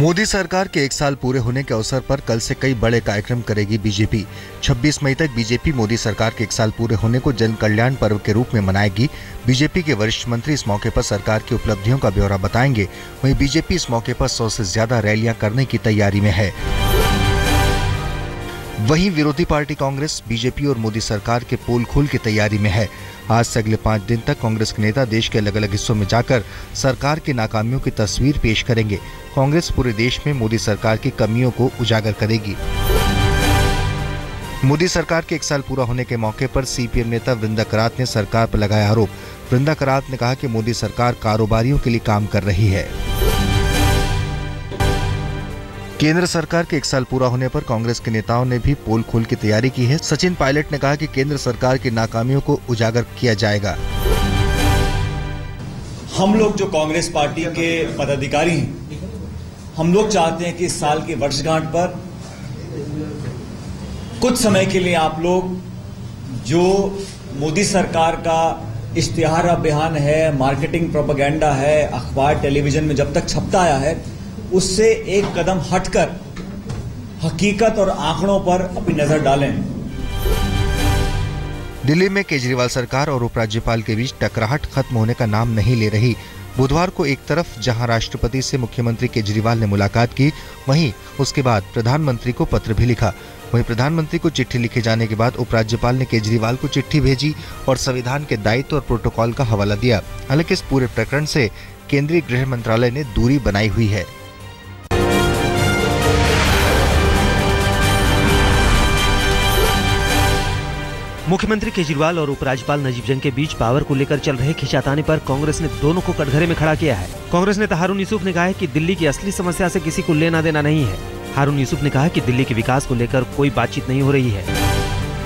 मोदी सरकार के 1 साल पूरे होने के अवसर पर कल से कई बड़े कार्यक्रम करेगी बीजेपी। 26 मई तक बीजेपी मोदी सरकार के 1 साल पूरे होने को जन कल्याण पर्व के रूप में मनाएगी। बीजेपी के वरिष्ठ मंत्री इस मौके पर सरकार की उपलब्धियों का ब्यौरा बताएंगे। वहीं बीजेपी इस मौके पर 100 से ज्यादा रैलियां करने की तैयारी में है। वहीं विरोधी पार्टी कांग्रेस बीजेपी और मोदी सरकार के पोल खोल की तैयारी में है। आज से अगले 5 दिन तक कांग्रेस के नेता देश के अलग अलग हिस्सों में जाकर सरकार की नाकामियों की तस्वीर पेश करेंगे। कांग्रेस पूरे देश में मोदी सरकार की कमियों को उजागर करेगी। मोदी सरकार के 1 साल पूरा होने के मौके पर सीपीएम नेता वृंदा करात ने सरकार पर लगाया आरोप। वृंदा करात ने कहा कि मोदी सरकार कारोबारियों के लिए काम कर रही है। केंद्र सरकार के 1 साल पूरा होने पर कांग्रेस के नेताओं ने भी पोल खोल की तैयारी की है। सचिन पायलट ने कहा कि केंद्र सरकार की नाकामियों को उजागर किया जाएगा। हम लोग जो कांग्रेस पार्टी के पदाधिकारी हैं, हम लोग चाहते हैं कि इस साल की वर्षगांठ पर कुछ समय के लिए आप लोग जो मोदी सरकार का इश्तिहार अभियान है, मार्केटिंग प्रोपेगेंडा है, अखबार टेलीविजन में जब तक छपता आया है, उससे एक कदम हटकर हकीकत और आंकड़ों पर अपनी नजर डालें। दिल्ली में केजरीवाल सरकार और उपराज्यपाल के बीच टकराहट खत्म होने का नाम नहीं ले रही। बुधवार को एक तरफ जहां राष्ट्रपति से मुख्यमंत्री केजरीवाल ने मुलाकात की, वहीं उसके बाद प्रधानमंत्री को पत्र भी लिखा। वहीं प्रधानमंत्री को चिट्ठी लिखे जाने के बाद उपराज्यपाल ने केजरीवाल को चिट्ठी भेजी और संविधान के दायित्व और प्रोटोकॉल का हवाला दिया। हालांकि इस पूरे प्रकरण से केंद्रीय गृह मंत्रालय ने दूरी बनाई हुई है। मुख्यमंत्री केजरीवाल और उपराज्यपाल नजीब जंग के बीच पावर को लेकर चल रहे खींचातानी पर कांग्रेस ने दोनों को कटघरे में खड़ा किया है। कांग्रेस नेता हारून यूसुफ ने कहा है कि दिल्ली की असली समस्या से किसी को लेना देना नहीं है। हारून यूसुफ ने कहा कि दिल्ली के विकास को लेकर कोई बातचीत नहीं हो रही है।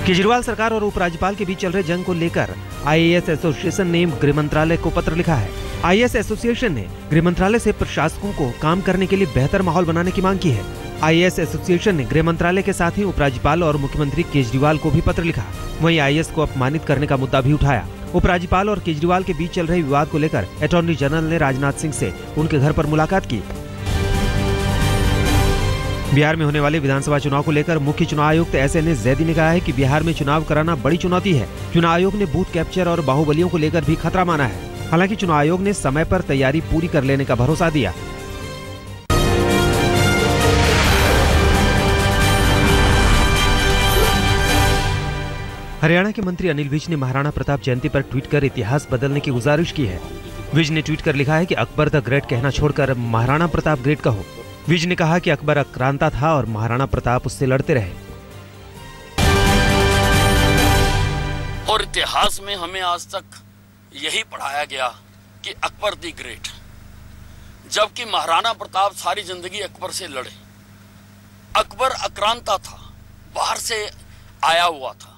केजरीवाल सरकार और उपराज्यपाल के बीच चल रहे जंग को लेकर आईएएस एसोसिएशन ने गृह मंत्रालय को पत्र लिखा है। आईएएस एसोसिएशन ने गृह मंत्रालय से प्रशासकों को काम करने के लिए बेहतर माहौल बनाने की मांग की है। आईएएस एसोसिएशन ने गृह मंत्रालय के साथ ही उपराज्यपाल और मुख्यमंत्री केजरीवाल को भी पत्र लिखा। वहीं आईएएस को अपमानित करने का मुद्दा भी उठाया। उपराज्यपाल और केजरीवाल के बीच चल रहे विवाद को लेकर अटॉर्नी जनरल ने राजनाथ सिंह से उनके घर पर मुलाकात की। बिहार में होने वाले विधानसभा चुनाव को लेकर मुख्य चुनाव आयुक्त एसएन जैदी ने कहा है कि बिहार में चुनाव कराना बड़ी चुनौती है। चुनाव आयोग ने बूथ कैप्चर और बाहुबलियों को लेकर भी खतरा माना है। हालांकि चुनाव आयोग ने समय पर तैयारी पूरी कर लेने का भरोसा दिया। हरियाणा के मंत्री अनिल विज ने महाराणा प्रताप जयंती पर ट्वीट कर इतिहास बदलने की गुजारिश की है। विज ने ट्वीट कर लिखा है कि अकबर द ग्रेट कहना छोड़कर महाराणा प्रताप ग्रेट कहो। विज ने कहा कि अकबर आक्रांता था और महाराणा प्रताप उससे लड़ते रहे। और इतिहास में हमें आज तक यही पढ़ाया गया कि अकबर द ग्रेट, जबकि महाराणा प्रताप सारी जिंदगी अकबर से लड़े। अकबर आक्रांता था, बाहर से आया हुआ था,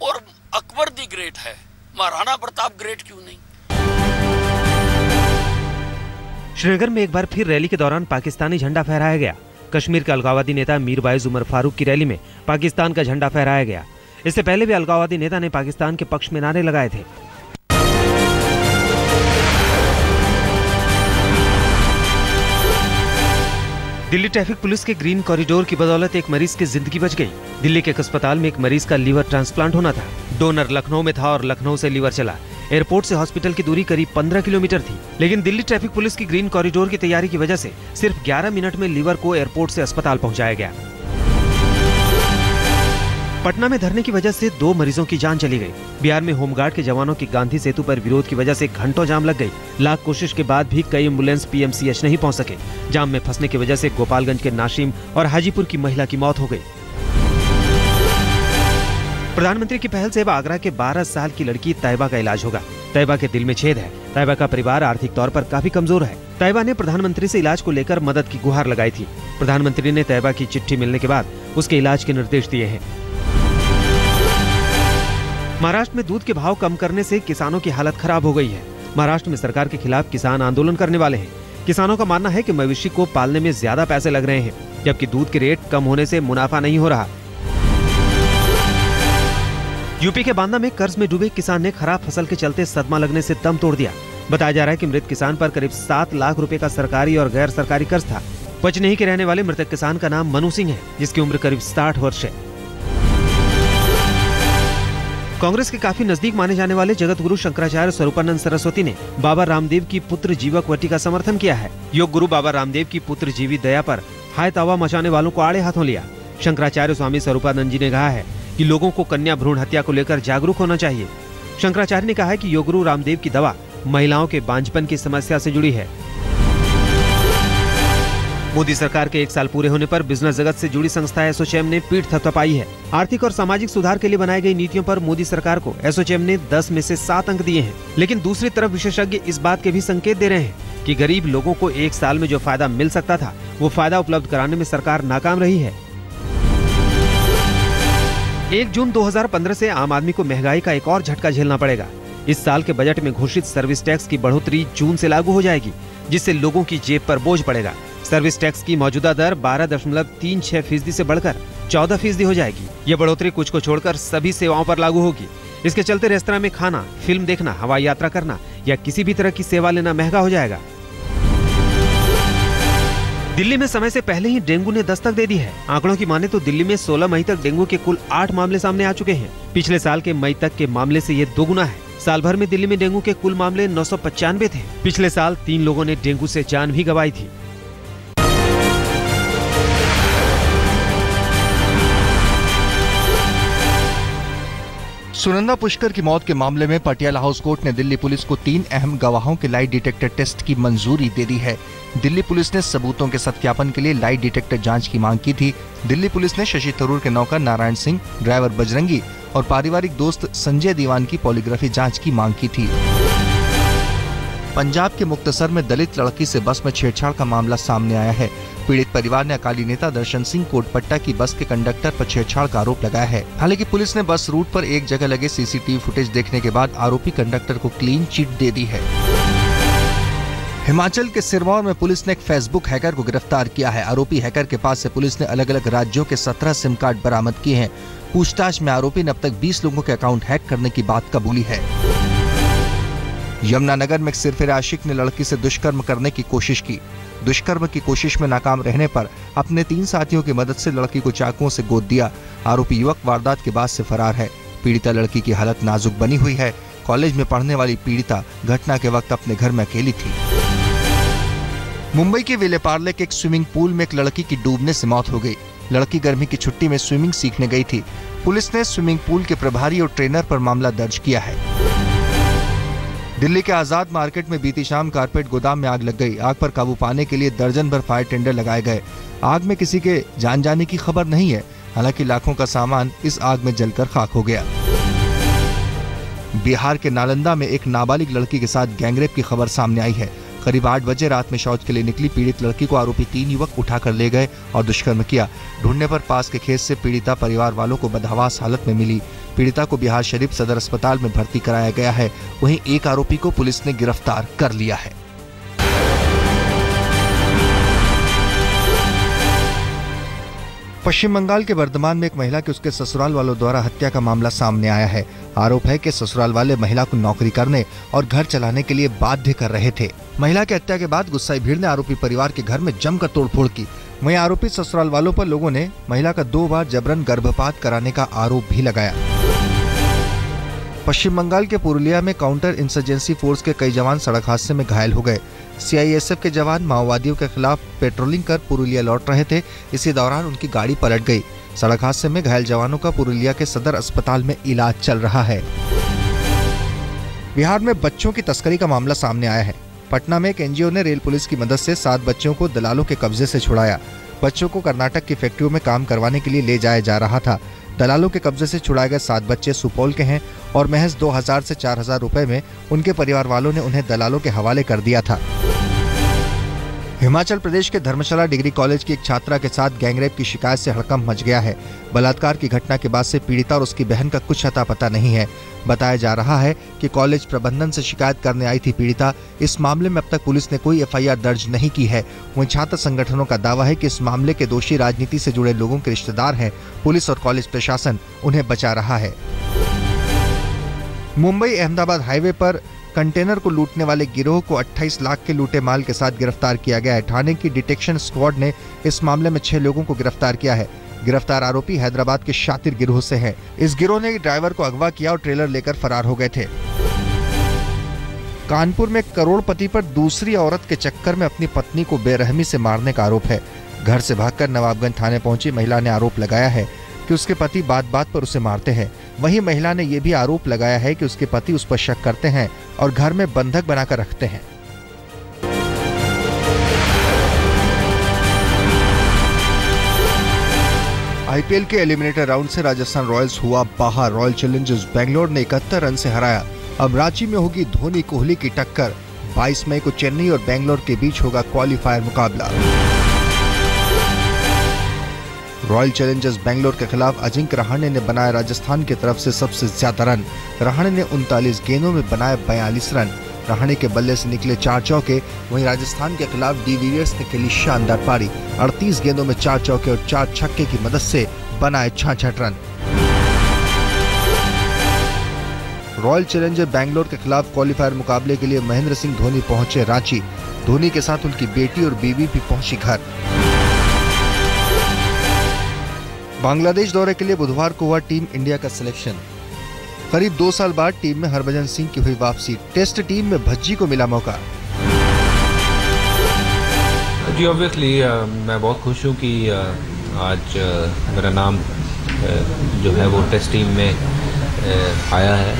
और अकबर द ग्रेट है, महाराणा प्रताप ग्रेट क्यों नहीं? श्रीनगर में एक बार फिर रैली के दौरान पाकिस्तानी झंडा फहराया गया। कश्मीर के अलगाववादी नेता मीरवाइज उमर फारूक की रैली में पाकिस्तान का झंडा फहराया गया। इससे पहले भी अलगाववादी नेता ने पाकिस्तान के पक्ष में नारे लगाए थे। दिल्ली ट्रैफिक पुलिस के ग्रीन कॉरिडोर की बदौलत एक मरीज की जिंदगी बच गई। दिल्ली के एक अस्पताल में एक मरीज का लीवर ट्रांसप्लांट होना था। डोनर लखनऊ में था और लखनऊ से लीवर चला। एयरपोर्ट से हॉस्पिटल की दूरी करीब 15 किलोमीटर थी, लेकिन दिल्ली ट्रैफिक पुलिस की ग्रीन कॉरिडोर की तैयारी की वजह से सिर्फ 11 मिनट में लीवर को एयरपोर्ट से अस्पताल पहुंचाया गया। पटना में धरने की वजह से 2 मरीजों की जान चली गई। बिहार में होमगार्ड के जवानों की गांधी सेतु पर विरोध की वजह से घंटों जाम लग गई। लाख कोशिश के बाद भी कई एम्बुलेंस पीएमसीएच नहीं पहुंच सके। जाम में फंसने की वजह से गोपालगंज के नाशिम और हाजीपुर की महिला की मौत हो गई। प्रधानमंत्री की पहल से अब आगरा के 12 साल की लड़की तैयबा का इलाज होगा। तैयबा के दिल में छेद है। तैयबा का परिवार आर्थिक तौर पर काफी कमजोर है। तैयबा ने प्रधानमंत्री से इलाज को लेकर मदद की गुहार लगाई थी। प्रधानमंत्री ने तैयबा की चिट्ठी मिलने के बाद उसके इलाज के निर्देश दिए हैं। महाराष्ट्र में दूध के भाव कम करने से किसानों की हालत खराब हो गई है। महाराष्ट्र में सरकार के खिलाफ किसान आंदोलन करने वाले हैं। किसानों का मानना है कि मवेशी को पालने में ज्यादा पैसे लग रहे हैं, जबकि दूध के रेट कम होने से मुनाफा नहीं हो रहा। यूपी के बांदा में कर्ज में डूबे किसान ने खराब फसल के चलते सदमा लगने से दम तोड़ दिया। बताया जा रहा है कि मृत किसान पर करीब 7 लाख रुपए का सरकारी और गैर सरकारी कर्ज था। पचनेही के रहने वाले मृतक किसान का नाम मनु सिंह है, जिसकी उम्र करीब 60 वर्ष है। कांग्रेस के काफी नजदीक माने जाने वाले जगत गुरु शंकराचार्य स्वरूपानंद सरस्वती ने बाबा रामदेव की पुत्र जीवक वटी का समर्थन किया है। योग गुरु बाबा रामदेव की पुत्र जीवी दया पर हाय तावा मचाने वालों को आड़े हाथों लिया। शंकराचार्य स्वामी स्वरूपानंद जी ने कहा है कि लोगों को कन्या भ्रूण हत्या को लेकर जागरूक होना चाहिए। शंकराचार्य ने कहा है कि योग गुरु रामदेव की दवा महिलाओं के बांझपन की समस्या से जुड़ी है। मोदी सरकार के 1 साल पूरे होने पर बिजनेस जगत से जुड़ी संस्था एसोचैम ने पीठ थपथपाई है। आर्थिक और सामाजिक सुधार के लिए बनाई गई नीतियों पर मोदी सरकार को एसोचैम ने 10 में से 7 अंक दिए हैं। लेकिन दूसरी तरफ विशेषज्ञ इस बात के भी संकेत दे रहे हैं कि गरीब लोगों को 1 साल में जो फायदा मिल सकता था, वो फायदा उपलब्ध कराने में सरकार नाकाम रही है। 1 जून 2015 से आम आदमी को महंगाई का एक और झटका झेलना पड़ेगा। इस साल के बजट में घोषित सर्विस टैक्स की बढ़ोतरी जून से लागू हो जाएगी, जिससे लोगों की जेब पर बोझ पड़ेगा। सर्विस टैक्स की मौजूदा दर 12.36% से बढ़कर 14% हो जाएगी। ये बढ़ोतरी कुछ को छोड़कर सभी सेवाओं पर लागू होगी। इसके चलते रेस्तरां में खाना, फिल्म देखना, हवाई यात्रा करना या किसी भी तरह की सेवा लेना महंगा हो जाएगा। दिल्ली में समय से पहले ही डेंगू ने दस्तक दे दी है। आंकड़ों की माने तो दिल्ली में 16 मई तक डेंगू के कुल 8 मामले सामने आ चुके हैं। पिछले साल के मई तक के मामले से ये दोगुना है। साल भर में दिल्ली में डेंगू के कुल मामले 995 थे। पिछले साल 3 लोगों ने डेंगू से जान भी गंवाई थी। सुनंदा पुष्कर की मौत के मामले में पटियाला हाउस कोर्ट ने दिल्ली पुलिस को 3 अहम गवाहों के लाई डिटेक्टर टेस्ट की मंजूरी दे दी है। दिल्ली पुलिस ने सबूतों के सत्यापन के लिए लाई डिटेक्टर जांच की मांग की थी। दिल्ली पुलिस ने शशि थरूर के नौकर नारायण सिंह, ड्राइवर बजरंगी और पारिवारिक दोस्त संजय दीवान की पॉलीग्राफी जांच की मांग की थी। पंजाब के मुक्तसर में दलित लड़की से बस में छेड़छाड़ का मामला सामने आया है। पीड़ित परिवार ने अकाली नेता दर्शन सिंह कोटपट्टा की बस के कंडक्टर पर छेड़छाड़ का आरोप लगाया है। हालांकि पुलिस ने बस रूट पर एक जगह लगे सीसीटीवी फुटेज देखने के बाद आरोपी कंडक्टर को क्लीन चिट दे दी है। हिमाचल के सिरमौर में पुलिस ने एक फेसबुक हैकर को गिरफ्तार किया है। आरोपी हैकर के पास से पुलिस ने अलग अलग राज्यों के 17 सिम कार्ड बरामद किए हैं। पूछताछ में आरोपी ने अब तक 20 लोगों के अकाउंट हैक करने की बात कबूली है। यमुनानगर में एक सिरफिरे आशिक ने लड़की से दुष्कर्म करने की कोशिश की। दुष्कर्म की कोशिश में नाकाम रहने पर अपने 3 साथियों की मदद से लड़की को चाकुओं से गोद दिया। आरोपी युवक वारदात के बाद से फरार है। पीड़िता लड़की की हालत नाजुक बनी हुई है। कॉलेज में पढ़ने वाली पीड़िता घटना के वक्त अपने घर में अकेली थी। मुंबई के विलेपार्ले के एक स्विमिंग पूल में एक लड़की की डूबने से मौत हो गई। लड़की गर्मी की छुट्टी में स्विमिंग सीखने गई थी। पुलिस ने स्विमिंग पूल के प्रभारी और ट्रेनर पर मामला दर्ज किया है। दिल्ली के आजाद मार्केट में बीती शाम कारपेट गोदाम में आग लग गई। आग पर काबू पाने के लिए दर्जन भर फायर टेंडर लगाए गए। आग में किसी के जान जाने की खबर नहीं है। हालांकि लाखों का सामान इस आग में जलकर खाक हो गया। बिहार के नालंदा में एक नाबालिग लड़की के साथ गैंगरेप की खबर सामने आई है। करीब 8 बजे रात में शौच के लिए निकली पीड़ित लड़की को आरोपी 3 युवक उठाकर ले गए और दुष्कर्म किया। ढूंढने पर पास के खेत से पीड़िता परिवार वालों को बदहवास हालत में मिली। पीड़िता को बिहार शरीफ सदर अस्पताल में भर्ती कराया गया है। वहीं एक आरोपी को पुलिस ने गिरफ्तार कर लिया है। पश्चिम बंगाल के वर्धमान में एक महिला की उसके ससुराल वालों द्वारा हत्या का मामला सामने आया है। आरोप है कि ससुराल वाले महिला को नौकरी करने और घर चलाने के लिए बाध्य कर रहे थे। महिला की हत्या के बाद गुस्साई भीड़ ने आरोपी परिवार के घर में जमकर तोड़फोड़ की। वहीं आरोपी ससुराल वालों पर लोगों ने महिला का 2 बार जबरन गर्भपात कराने का आरोप भी लगाया। पश्चिम बंगाल के पुरुलिया में काउंटर इंसर्जेंसी फोर्स के कई जवान सड़क हादसे में घायल हो गए। सीआईएसएफ के जवान माओवादियों के खिलाफ पेट्रोलिंग कर पुरुलिया लौट रहे थे। इसी दौरान उनकी गाड़ी पलट गई। सड़क हादसे में घायल जवानों का पुरुलिया के सदर अस्पताल में इलाज चल रहा है। बिहार में बच्चों की तस्करी का मामला सामने आया है। पटना में एक एनजीओ ने रेल पुलिस की मदद से 7 बच्चों को दलालों के कब्जे से छुड़ाया। बच्चों को कर्नाटक की फैक्ट्रियों में काम करवाने के लिए ले जाया जा रहा था। दलालों के कब्जे से छुड़ाए गए 7 बच्चे सुपौल के हैं और महज 2000 से 4000 रुपए में उनके परिवार वालों ने उन्हें दलालों के हवाले कर दिया था। हिमाचल प्रदेश के धर्मशाला डिग्री कॉलेज की एक छात्रा के साथ गैंगरेप की शिकायत से हड़कंप मच गया है। बलात्कार की घटना के बाद से पीड़िता और उसकी बहन का कुछ अता पता नहीं है। बताया जा रहा है कि कॉलेज प्रबंधन से शिकायत करने आई थी पीड़िता। इस मामले में अब तक पुलिस ने कोई एफआईआर दर्ज नहीं की है। वहीं छात्र संगठनों का दावा है कि इस मामले के दोषी राजनीति से जुड़े लोगों के रिश्तेदार हैं। पुलिस और कॉलेज प्रशासन उन्हें बचा रहा है। मुंबई अहमदाबाद हाईवे पर कंटेनर को लूटने वाले गिरोह को 28 लाख के लूटे माल के साथ गिरफ्तार किया गया है। थाने की डिटेक्शन स्क्वाड ने इस मामले में 6 लोगों को गिरफ्तार किया है। गिरफ्तार आरोपी हैदराबाद के शातिर गिरोह से हैं। इस गिरोह ने ड्राइवर को अगवा किया और ट्रेलर लेकर फरार हो गए थे। कानपुर में करोड़पति पर दूसरी औरत के चक्कर में अपनी पत्नी को बेरहमी से मारने का आरोप है। घर से भागकर नवाबगंज थाने पहुंची महिला ने आरोप लगाया है कि उसके पति बात बात पर उसे मारते हैं। वहीं महिला ने यह भी आरोप लगाया है कि उसके पति उस पर शक करते हैं और घर में बंधक बनाकर रखते हैं। आईपीएल के एलिमिनेटर राउंड से राजस्थान रॉयल्स हुआ बाहर। रॉयल चैलेंजर्स बेंगलोर ने 71 रन से हराया। अब रांची में होगी धोनी कोहली की टक्कर। 22 मई को चेन्नई और बेंगलोर के बीच होगा क्वालिफायर मुकाबला। रॉयल चैलेंजर्स बेंगलोर के खिलाफ अजिंक्य रहाणे ने बनाया राजस्थान की तरफ से सबसे ज्यादा रन। रहाणे ने 39 गेंदों में बनाए 42 रन। रहाणे के बल्ले से निकले 4 चौके। वहीं राजस्थान के खिलाफ डिविलियर्स ने खेली शानदार पारी। 38 गेंदों में 4 चौके और 4 छक्के की मदद से बनाए 66 रन। रॉयल चैलेंजर बेंगलोर के खिलाफ क्वालिफायर मुकाबले के लिए महेंद्र सिंह धोनी पहुंचे रांची। धोनी के साथ उनकी बेटी और बीवी भी पहुंची घर। बांग्लादेश दौरे के लिए बुधवार को हुआ टीम इंडिया का सिलेक्शन। करीब 2 साल बाद टीम में हरभजन सिंह की हुई वापसी। टेस्ट टीम में भज्जी को मिला मौका। जी ऑब्वियसली मैं बहुत खुश हूँ कि आज मेरा नाम जो है वो टेस्ट टीम में आया है।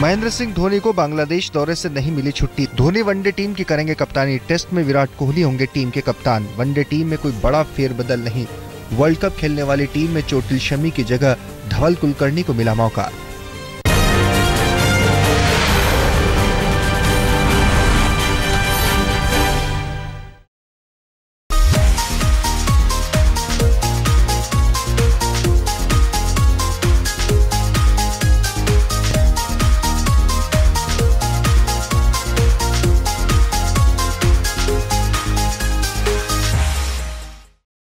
महेंद्र सिंह धोनी को बांग्लादेश दौरे से नहीं मिली छुट्टी। धोनी वनडे टीम की करेंगे कप्तानी। टेस्ट में विराट कोहली होंगे टीम के कप्तान। वनडे टीम में कोई बड़ा फेरबदल नहीं। वर्ल्ड कप खेलने वाली टीम में चोटिल शमी की जगह धवल कुलकर्णी को मिला मौका।